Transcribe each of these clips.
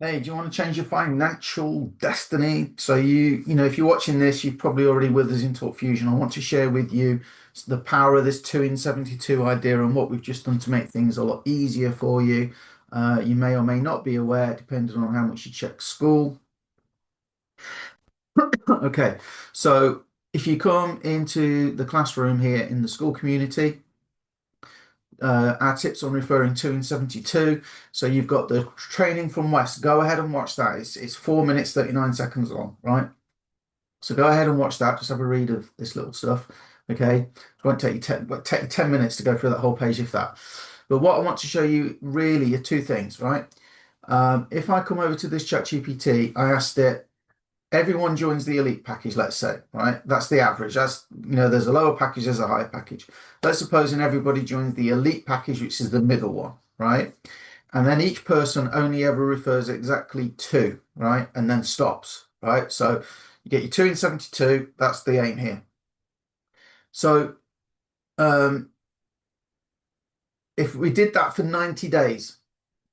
Hey, do you want to change your financial destiny? So if you're watching this, you're probably already with us in Talk Fusion. I want to share with you the power of this 2 in 72 idea and what we've just done to make things a lot easier for you. You may or may not be aware, depending on how much you check school. Okay, so if you come into the classroom here in the school community, our tips on referring 2 in 72. So you've got the training from West. Go ahead and watch that. It's 4 minutes, 39 seconds long, right? So go ahead and watch that. Just have a read of this little stuff. Okay. It won't take you 10 minutes to go through that whole page, if that. But what I want to show you really are two things, right? If I come over to this ChatGPT, I asked it, everyone joins the elite package, let's say, right? That's the average. There's a lower package, there's a higher package. Let's suppose everybody joins the elite package, which is the middle one, right? And then each person only ever refers exactly to, right? And then stops, right? So you get your 2 in 72, that's the aim here. So if we did that for 90 days,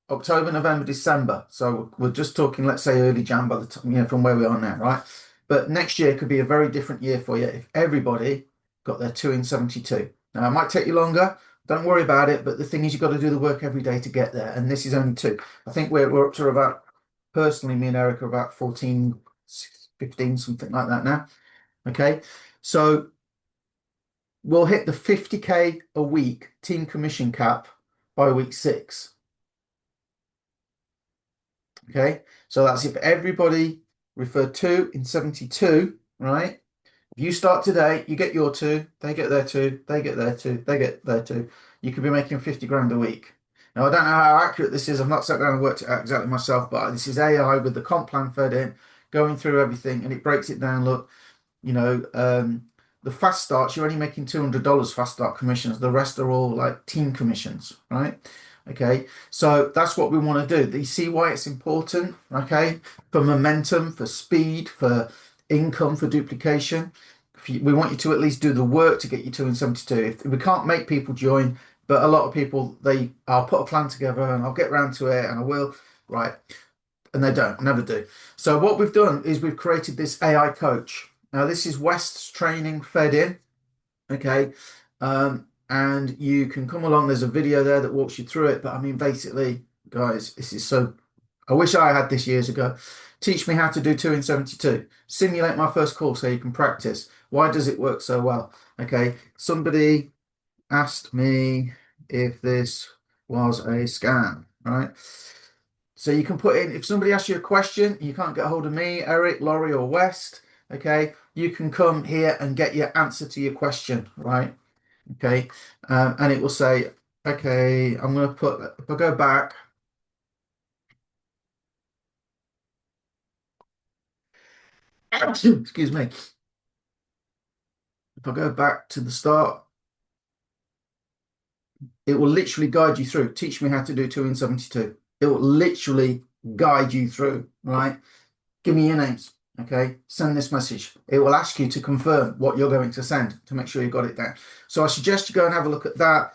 October, November, December. So we're just talking, let's say, early Jan by the time, from where we are now, right? But next year could be a very different year for you if everybody got their 2 in 72. Now, it might take you longer. Don't worry about it. But the thing is, you've got to do the work every day to get there. And this is only 2. I think we're up to about, personally, me and Eric are about 14, 15, something like that now. Okay. So we'll hit the 50K a week team commission cap by week 6. Okay, so that's if everybody referred 2 in 72, right? If you start today, you get your 2, they get their 2, they get their 2, they get their 2. You could be making 50 grand a week. Now, I don't know how accurate this is. I've not sat down and worked it out exactly myself, but this is AI with the comp plan fed in, going through everything, and it breaks it down. Look, the fast starts, you're only making $200 fast start commissions. The rest are all like team commissions, right? Okay, so that's what we want to do. You see why it's important, okay? For momentum, for speed, for income, for duplication. We want you to at least do the work to get you 2 in 72. If we can't make people join, but a lot of people, I'll put a plan together and I'll get round to it and I will, right? And they don't, never do. So what we've done is we've created this AI coach. Now, this is West's training fed in, okay? And you can come along. There's a video there that walks you through it. But I mean, basically, guys, this is so, I wish I had this years ago. Teach me how to do 2 in 72. Simulate my first call so you can practice. Why does it work so well? Okay, somebody asked me if this was a scam, right? So you can put in, if somebody asks you a question, you can't get a hold of me, Eric, Laurie, or West, okay, you can come here and get your answer to your question, right? Okay, and it will say, okay, I'm going to put, if I go back, excuse me, if I go back to the start, it will literally guide you through. Teach me how to do 2 in 72. It will literally guide you through, right? Give me your names, okay? Send this message. It will ask you to confirm what you're going to send to make sure you got it down. So I suggest you go and have a look at that.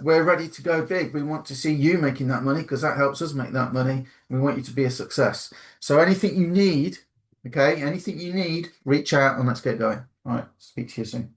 We're ready to go big. We want to see you making that money because that helps us make that money. We want you to be a success. So anything you need, okay, anything you need, reach out and let's get going. All right, speak to you soon.